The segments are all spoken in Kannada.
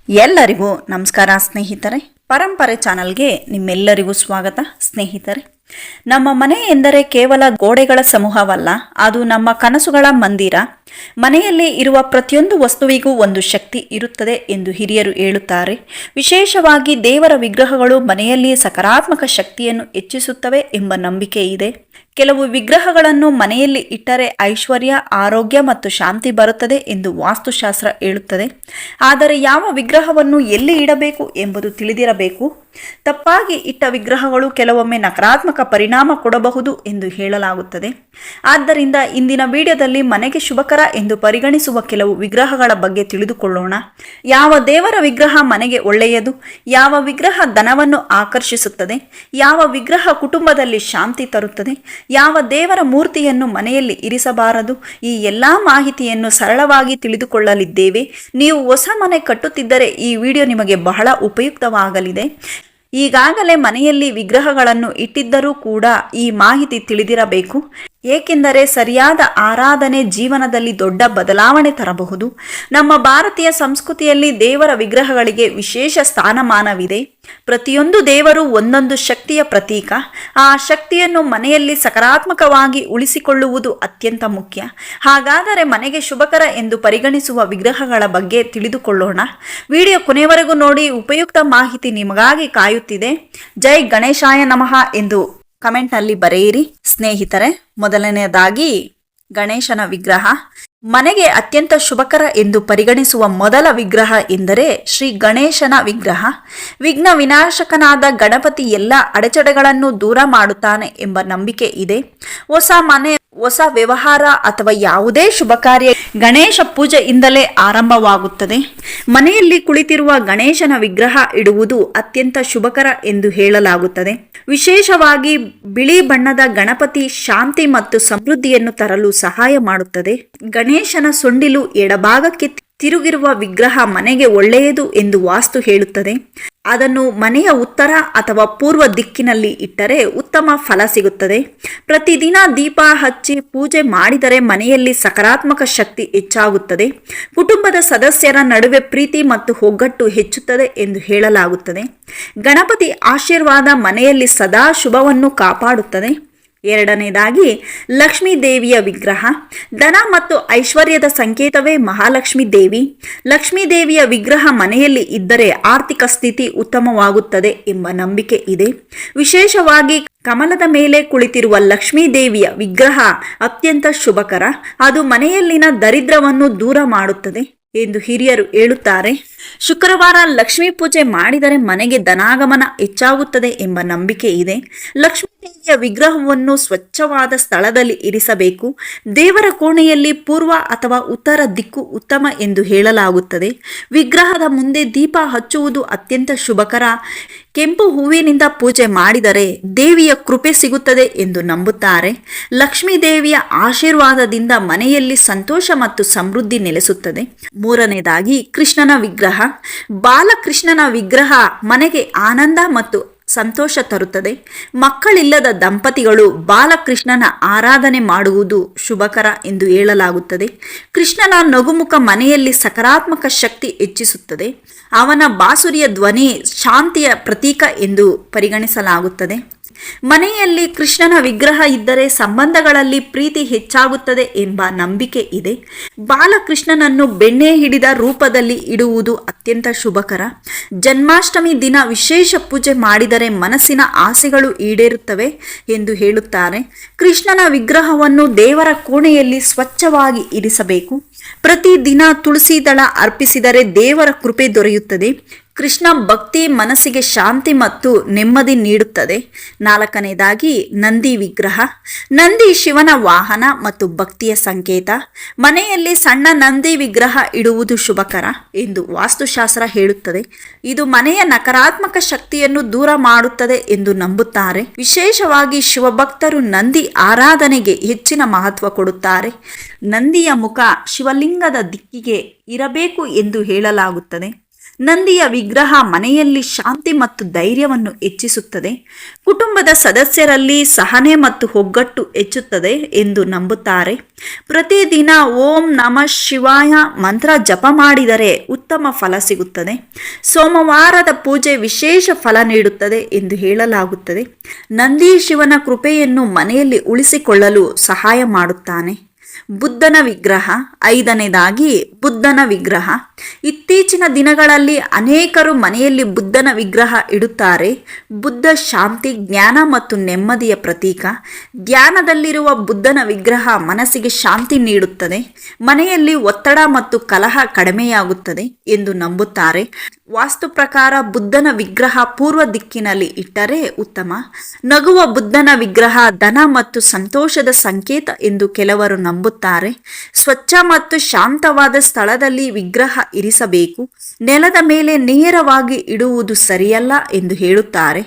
ಎಲ್ಲರಿಗೂ ನಮಸ್ಕಾರ ಸ್ನೇಹಿತರೆ. ಪರಂಪರೆ ಚಾನಲ್ಗೆ ನಿಮ್ಮೆಲ್ಲರಿಗೂ ಸ್ವಾಗತ ಸ್ನೇಹಿತರೆ. ನಮ್ಮ ಮನೆ ಎಂದರೆ ಕೇವಲ ಗೋಡೆಗಳ ಸಮೂಹವಲ್ಲ, ಅದು ನಮ್ಮ ಕನಸುಗಳ ಮಂದಿರ. ಮನೆಯಲ್ಲಿ ಇರುವ ಪ್ರತಿಯೊಂದು ವಸ್ತುವಿಗೂ ಒಂದು ಶಕ್ತಿ ಇರುತ್ತದೆ ಎಂದು ಹಿರಿಯರು ಹೇಳುತ್ತಾರೆ. ವಿಶೇಷವಾಗಿ ದೇವರ ವಿಗ್ರಹಗಳು ಮನೆಯಲ್ಲಿ ಸಕಾರಾತ್ಮಕ ಶಕ್ತಿಯನ್ನು ಹೆಚ್ಚಿಸುತ್ತವೆ ಎಂಬ ನಂಬಿಕೆ ಇದೆ. ಕೆಲವು ವಿಗ್ರಹಗಳನ್ನು ಮನೆಯಲ್ಲಿ ಇಟ್ಟರೆ ಐಶ್ವರ್ಯ, ಆರೋಗ್ಯ ಮತ್ತು ಶಾಂತಿ ಬರುತ್ತದೆ ಎಂದು ವಾಸ್ತುಶಾಸ್ತ್ರ ಹೇಳುತ್ತದೆ. ಆದರೆ ಯಾವ ವಿಗ್ರಹವನ್ನು ಎಲ್ಲಿ ಇಡಬೇಕು ಎಂಬುದು ತಿಳಿದಿರಬೇಕು. ತಪ್ಪಾಗಿ ಇಟ್ಟ ವಿಗ್ರಹಗಳು ಕೆಲವೊಮ್ಮೆ ನಕಾರಾತ್ಮಕ ಪರಿಣಾಮ ಕೊಡಬಹುದು ಎಂದು ಹೇಳಲಾಗುತ್ತದೆ. ಆದ್ದರಿಂದ ಇಂದಿನ ವಿಡಿಯೋದಲ್ಲಿ ಮನೆಗೆ ಶುಭಕರ ಎಂದು ಪರಿಗಣಿಸುವ ಕೆಲವು ವಿಗ್ರಹಗಳ ಬಗ್ಗೆ ತಿಳಿದುಕೊಳ್ಳೋಣ. ಯಾವ ದೇವರ ವಿಗ್ರಹ ಮನೆಗೆ ಒಳ್ಳೆಯದು, ಯಾವ ವಿಗ್ರಹ ಧನವನ್ನು ಆಕರ್ಷಿಸುತ್ತದೆ, ಯಾವ ವಿಗ್ರಹ ಕುಟುಂಬದಲ್ಲಿ ಶಾಂತಿ ತರುತ್ತದೆ, ಯಾವ ದೇವರ ಮೂರ್ತಿಯನ್ನು ಮನೆಯಲ್ಲಿ ಇರಿಸಬಾರದು, ಈ ಎಲ್ಲ ಮಾಹಿತಿಯನ್ನು ಸರಳವಾಗಿ ತಿಳಿದುಕೊಳ್ಳಲಿದ್ದೇವೆ. ನೀವು ಹೊಸ ಮನೆ ಕಟ್ಟುತ್ತಿದ್ದರೆ ಈ ವಿಡಿಯೋ ನಿಮಗೆ ಬಹಳ ಉಪಯುಕ್ತವಾಗಲಿದೆ. ಈಗಾಗಲೇ ಮನೆಯಲ್ಲಿ ವಿಗ್ರಹಗಳನ್ನು ಇಟ್ಟಿದ್ದರೂ ಕೂಡ ಈ ಮಾಹಿತಿ ತಿಳಿದಿರಬೇಕು. ಏಕೆಂದರೆ ಸರಿಯಾದ ಆರಾಧನೆ ಜೀವನದಲ್ಲಿ ದೊಡ್ಡ ಬದಲಾವಣೆ ತರಬಹುದು. ನಮ್ಮ ಭಾರತೀಯ ಸಂಸ್ಕೃತಿಯಲ್ಲಿ ದೇವರ ವಿಗ್ರಹಗಳಿಗೆ ವಿಶೇಷ ಸ್ಥಾನಮಾನವಿದೆ. ಪ್ರತಿಯೊಂದು ದೇವರು ಒಂದೊಂದು ಶಕ್ತಿಯ ಪ್ರತೀಕ. ಆ ಶಕ್ತಿಯನ್ನು ಮನೆಯಲ್ಲಿ ಸಕಾರಾತ್ಮಕವಾಗಿ ಉಳಿಸಿಕೊಳ್ಳುವುದು ಅತ್ಯಂತ ಮುಖ್ಯ. ಹಾಗಾದರೆ ಮನೆಗೆ ಶುಭಕರ ಎಂದು ಪರಿಗಣಿಸುವ ವಿಗ್ರಹಗಳ ಬಗ್ಗೆ ತಿಳಿದುಕೊಳ್ಳೋಣ. ವಿಡಿಯೋ ಕೊನೆಯವರೆಗೂ ನೋಡಿ, ಉಪಯುಕ್ತ ಮಾಹಿತಿ ನಿಮಗಾಗಿ ಕಾಯುತ್ತಿದೆ. ಜೈ ಗಣೇಶಾಯ ನಮಃ ಎಂದು ಕಮೆಂಟ್ನಲ್ಲಿ ಬರೆಯಿರಿ ಸ್ನೇಹಿತರೆ. ಮೊದಲನೆಯದಾಗಿ ಗಣೇಶನ ವಿಗ್ರಹ. ಮನೆಗೆ ಅತ್ಯಂತ ಶುಭಕರ ಎಂದು ಪರಿಗಣಿಸುವ ಮೊದಲ ವಿಗ್ರಹ ಎಂದರೆ ಶ್ರೀ ಗಣೇಶನ ವಿಗ್ರಹ. ವಿಘ್ನ ವಿನಾಶಕನಾದ ಗಣಪತಿ ಎಲ್ಲ ಅಡೆತಡೆಗಳನ್ನು ದೂರ ಮಾಡುತ್ತಾನೆ ಎಂಬ ನಂಬಿಕೆ ಇದೆ. ಹೊಸ ಮನೆ, ಹೊಸ ವ್ಯವಹಾರ ಅಥವಾ ಯಾವುದೇ ಶುಭ ಕಾರ್ಯ ಗಣೇಶ ಪೂಜೆಯಿಂದಲೇ ಆರಂಭವಾಗುತ್ತದೆ. ಮನೆಯಲ್ಲಿ ಕುಳಿತಿರುವ ಗಣೇಶನ ವಿಗ್ರಹ ಇಡುವುದು ಅತ್ಯಂತ ಶುಭಕರ ಎಂದು ಹೇಳಲಾಗುತ್ತದೆ. ವಿಶೇಷವಾಗಿ ಬಿಳಿ ಬಣ್ಣದ ಗಣಪತಿ ಶಾಂತಿ ಮತ್ತು ಸಮೃದ್ಧಿಯನ್ನು ತರಲು ಸಹಾಯ ಮಾಡುತ್ತದೆ. ಗಣೇಶನ ಸೊಂಡಿಲು ಎಡಭಾಗಕ್ಕೆ ತಿರುಗಿರುವ ವಿಗ್ರಹ ಮನೆಗೆ ಒಳ್ಳೆಯದು ಎಂದು ವಾಸ್ತು ಹೇಳುತ್ತದೆ. ಅದನ್ನು ಮನೆಯ ಉತ್ತರ ಅಥವಾ ಪೂರ್ವ ದಿಕ್ಕಿನಲ್ಲಿ ಇಟ್ಟರೆ ಉತ್ತಮ ಫಲ ಸಿಗುತ್ತದೆ. ಪ್ರತಿದಿನ ದೀಪ ಹಚ್ಚಿ ಪೂಜೆ ಮಾಡಿದರೆ ಮನೆಯಲ್ಲಿ ಸಕಾರಾತ್ಮಕ ಶಕ್ತಿ ಹೆಚ್ಚಾಗುತ್ತದೆ. ಕುಟುಂಬದ ಸದಸ್ಯರ ನಡುವೆ ಪ್ರೀತಿ ಮತ್ತು ಒಗ್ಗಟ್ಟು ಹೆಚ್ಚುತ್ತದೆ ಎಂದು ಹೇಳಲಾಗುತ್ತದೆ. ಗಣಪತಿ ಆಶೀರ್ವಾದ ಮನೆಯಲ್ಲಿ ಸದಾ ಶುಭವನ್ನು ಕಾಪಾಡುತ್ತದೆ. ಎರಡನೇದಾಗಿ ಲಕ್ಷ್ಮೀ ದೇವಿಯ ವಿಗ್ರಹ. ಧನ ಮತ್ತು ಐಶ್ವರ್ಯದ ಸಂಕೇತವೇ ಮಹಾಲಕ್ಷ್ಮಿ ದೇವಿ. ಲಕ್ಷ್ಮೀ ದೇವಿಯ ವಿಗ್ರಹ ಮನೆಯಲ್ಲಿ ಇದ್ದರೆ ಆರ್ಥಿಕ ಸ್ಥಿತಿ ಉತ್ತಮವಾಗುತ್ತದೆ ಎಂಬ ನಂಬಿಕೆ ಇದೆ. ವಿಶೇಷವಾಗಿ ಕಮಲದ ಮೇಲೆ ಕುಳಿತಿರುವ ಲಕ್ಷ್ಮೀ ದೇವಿಯ ವಿಗ್ರಹ ಅತ್ಯಂತ ಶುಭಕರ. ಅದು ಮನೆಯಲ್ಲಿನ ದರಿದ್ರವನ್ನು ದೂರ ಮಾಡುತ್ತದೆ ಎಂದು ಹಿರಿಯರು ಹೇಳುತ್ತಾರೆ. ಶುಕ್ರವಾರ ಲಕ್ಷ್ಮೀ ಪೂಜೆ ಮಾಡಿದರೆ ಮನೆಗೆ ಧನಾಗಮನ ಹೆಚ್ಚಾಗುತ್ತದೆ ಎಂಬ ನಂಬಿಕೆ ಇದೆ. ಲಕ್ಷ್ಮೀ ದೇವಿಯ ವಿಗ್ರಹವನ್ನು ಸ್ವಚ್ಛವಾದ ಸ್ಥಳದಲ್ಲಿ ಇರಿಸಬೇಕು. ದೇವರ ಕೋಣೆಯಲ್ಲಿ ಪೂರ್ವ ಅಥವಾ ಉತ್ತರ ದಿಕ್ಕು ಉತ್ತಮ ಎಂದು ಹೇಳಲಾಗುತ್ತದೆ. ವಿಗ್ರಹದ ಮುಂದೆ ದೀಪ ಹಚ್ಚುವುದು ಅತ್ಯಂತ ಶುಭಕರ. ಕೆಂಪು ಹೂವಿನಿಂದ ಪೂಜೆ ಮಾಡಿದರೆ ದೇವಿಯ ಕೃಪೆ ಸಿಗುತ್ತದೆ ಎಂದು ನಂಬುತ್ತಾರೆ. ಲಕ್ಷ್ಮೀ ದೇವಿಯ ಆಶೀರ್ವಾದದಿಂದ ಮನೆಯಲ್ಲಿ ಸಂತೋಷ ಮತ್ತು ಸಮೃದ್ಧಿ ನೆಲೆಸುತ್ತದೆ. ಮೂರನೇದಾಗಿ ಕೃಷ್ಣನ ವಿಗ್ರಹ. ಬಾಲಕೃಷ್ಣನ ವಿಗ್ರಹ ಮನೆಗೆ ಆನಂದ ಮತ್ತು ಸಂತೋಷ ತರುತ್ತದೆ. ಮಕ್ಕಳಿಲ್ಲದ ದಂಪತಿಗಳು ಬಾಲಕೃಷ್ಣನ ಆರಾಧನೆ ಮಾಡುವುದು ಶುಭಕರ ಎಂದು ಹೇಳಲಾಗುತ್ತದೆ. ಕೃಷ್ಣನ ನಗುಮುಖ ಮನೆಯಲ್ಲಿ ಸಕಾರಾತ್ಮಕ ಶಕ್ತಿ ಹೆಚ್ಚಿಸುತ್ತದೆ. ಅವನ ಬಾಸುರಿಯ ಧ್ವನಿ ಶಾಂತಿಯ ಪ್ರತೀಕ ಎಂದು ಪರಿಗಣಿಸಲಾಗುತ್ತದೆ. ಮನೆಯಲ್ಲಿ ಕೃಷ್ಣನ ವಿಗ್ರಹ ಇದ್ದರೆ ಸಂಬಂಧಗಳಲ್ಲಿ ಪ್ರೀತಿ ಹೆಚ್ಚಾಗುತ್ತದೆ ಎಂಬ ನಂಬಿಕೆ ಇದೆ. ಬಾಲಕೃಷ್ಣನನ್ನು ಬೆಣ್ಣೆ ಹಿಡಿದ ರೂಪದಲ್ಲಿ ಇಡುವುದು ಅತ್ಯಂತ ಶುಭಕರ. ಜನ್ಮಾಷ್ಟಮಿ ದಿನ ವಿಶೇಷ ಪೂಜೆ ಮಾಡಿದರೆ ಮನಸ್ಸಿನ ಆಸೆಗಳು ಈಡೇರುತ್ತವೆ ಎಂದು ಹೇಳುತ್ತಾರೆ. ಕೃಷ್ಣನ ವಿಗ್ರಹವನ್ನು ದೇವರ ಕೋಣೆಯಲ್ಲಿ ಸ್ವಚ್ಛವಾಗಿ ಇರಿಸಬೇಕು. ಪ್ರತಿದಿನ ತುಳಸಿ ದಳ ಅರ್ಪಿಸಿದರೆ ದೇವರ ಕೃಪೆ ದೊರೆಯುತ್ತದೆ. ಕೃಷ್ಣ ಭಕ್ತಿ ಮನಸ್ಸಿಗೆ ಶಾಂತಿ ಮತ್ತು ನೆಮ್ಮದಿ ನೀಡುತ್ತದೆ. ನಾಲ್ಕನೇದಾಗಿ ನಂದಿ ವಿಗ್ರಹ. ನಂದಿ ಶಿವನ ವಾಹನ ಮತ್ತು ಭಕ್ತಿಯ ಸಂಕೇತ. ಮನೆಯಲ್ಲಿ ಸಣ್ಣ ನಂದಿ ವಿಗ್ರಹ ಇಡುವುದು ಶುಭಕರ ಎಂದು ವಾಸ್ತುಶಾಸ್ತ್ರ ಹೇಳುತ್ತದೆ. ಇದು ಮನೆಯ ನಕಾರಾತ್ಮಕ ಶಕ್ತಿಯನ್ನು ದೂರ ಮಾಡುತ್ತದೆ ಎಂದು ನಂಬುತ್ತಾರೆ. ವಿಶೇಷವಾಗಿ ಶಿವಭಕ್ತರು ನಂದಿ ಆರಾಧನೆಗೆ ಹೆಚ್ಚಿನ ಮಹತ್ವ ಕೊಡುತ್ತಾರೆ. ನಂದಿಯ ಮುಖ ಶಿವಲಿಂಗದ ದಿಕ್ಕಿಗೆ ಇರಬೇಕು ಎಂದು ಹೇಳಲಾಗುತ್ತದೆ. ನಂದಿಯ ವಿಗ್ರಹ ಮನೆಯಲ್ಲಿ ಶಾಂತಿ ಮತ್ತು ಧೈರ್ಯವನ್ನು ಹೆಚ್ಚಿಸುತ್ತದೆ. ಕುಟುಂಬದ ಸದಸ್ಯರಲ್ಲಿ ಸಹನೆ ಮತ್ತು ಒಗ್ಗಟ್ಟು ಹೆಚ್ಚುತ್ತದೆ ಎಂದು ನಂಬುತ್ತಾರೆ. ಪ್ರತಿದಿನ ಓಂ ನಮಃ ಶಿವಾಯ ಮಂತ್ರ ಜಪ ಮಾಡಿದರೆ ಉತ್ತಮ ಫಲ ಸಿಗುತ್ತದೆ. ಸೋಮವಾರದ ಪೂಜೆ ವಿಶೇಷ ಫಲ ನೀಡುತ್ತದೆ ಎಂದು ಹೇಳಲಾಗುತ್ತದೆ. ನಂದಿ ಶಿವನ ಕೃಪೆಯನ್ನು ಮನೆಯಲ್ಲಿ ಉಳಿಸಿಕೊಳ್ಳಲು ಸಹಾಯ ಮಾಡುತ್ತಾನೆ. ಬುದ್ಧನ ವಿಗ್ರಹ. 5ನೇದಾಗಿ ಬುದ್ಧನ ವಿಗ್ರಹ. ಇತ್ತೀಚಿನ ದಿನಗಳಲ್ಲಿ ಅನೇಕರು ಮನೆಯಲ್ಲಿ ಬುದ್ಧನ ವಿಗ್ರಹ ಇಡುತ್ತಾರೆ. ಬುದ್ಧ ಶಾಂತಿ, ಜ್ಞಾನ ಮತ್ತು ನೆಮ್ಮದಿಯ ಪ್ರತೀಕ. ಧ್ಯಾನದಲ್ಲಿರುವ ಬುದ್ಧನ ವಿಗ್ರಹ ಮನಸ್ಸಿಗೆ ಶಾಂತಿ ನೀಡುತ್ತದೆ. ಮನೆಯಲ್ಲಿ ಒತ್ತಡ ಮತ್ತು ಕಲಹ ಕಡಿಮೆಯಾಗುತ್ತದೆ ಎಂದು ನಂಬುತ್ತಾರೆ. ವಾಸ್ತು ಪ್ರಕಾರ ಬುದ್ಧನ ವಿಗ್ರಹ ಪೂರ್ವ ದಿಕ್ಕಿನಲ್ಲಿ ಇಟ್ಟರೆ ಉತ್ತಮ. ನಗುವ ಬುದ್ಧನ ವಿಗ್ರಹ ಧನ ಮತ್ತು ಸಂತೋಷದ ಸಂಕೇತ ಎಂದು ಕೆಲವರು ನಂಬುತ್ತಾರೆ. ಸ್ವಚ್ಛ ಮತ್ತು ಶಾಂತವಾದ ಸ್ಥಳದಲ್ಲಿ ವಿಗ್ರಹ ಇರಿಸಬೇಕು. ನೆಲದ ಮೇಲೆ ನೇರವಾಗಿ ಇಡುವುದು ಸರಿಯಲ್ಲ ಎಂದು ಹೇಳುತ್ತಾರೆ.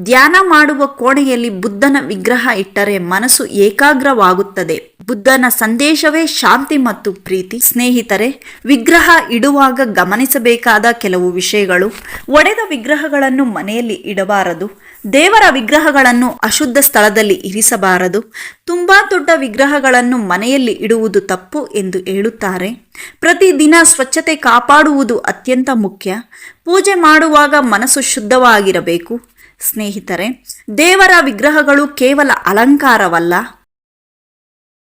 ಧ್ಯಾನ ಮಾಡುವ ಕೋಣೆಯಲ್ಲಿ ಬುದ್ಧನ ವಿಗ್ರಹ ಇಟ್ಟರೆ ಮನಸ್ಸು ಏಕಾಗ್ರವಾಗುತ್ತದೆ. ಬುದ್ಧನ ಸಂದೇಶವೇ ಶಾಂತಿ ಮತ್ತು ಪ್ರೀತಿ. ಸ್ನೇಹಿತರೆ, ವಿಗ್ರಹ ಇಡುವಾಗ ಗಮನಿಸಬೇಕಾದ ಕೆಲವು ವಿಷಯಗಳು. ಒಡೆದ ವಿಗ್ರಹಗಳನ್ನು ಮನೆಯಲ್ಲಿ ಇಡಬಾರದು. ದೇವರ ವಿಗ್ರಹಗಳನ್ನು ಅಶುದ್ಧ ಸ್ಥಳದಲ್ಲಿ ಇರಿಸಬಾರದು. ತುಂಬಾ ದೊಡ್ಡ ವಿಗ್ರಹಗಳನ್ನು ಮನೆಯಲ್ಲಿ ಇಡುವುದು ತಪ್ಪು ಎಂದು ಹೇಳುತ್ತಾರೆ. ಪ್ರತಿದಿನ ಸ್ವಚ್ಛತೆ ಕಾಪಾಡುವುದು ಅತ್ಯಂತ ಮುಖ್ಯ. ಪೂಜೆ ಮಾಡುವಾಗ ಮನಸ್ಸು ಶುದ್ಧವಾಗಿರಬೇಕು. ಸ್ನೇಹಿತರೆ, ದೇವರ ವಿಗ್ರಹಗಳು ಕೇವಲ ಅಲಂಕಾರವಲ್ಲ,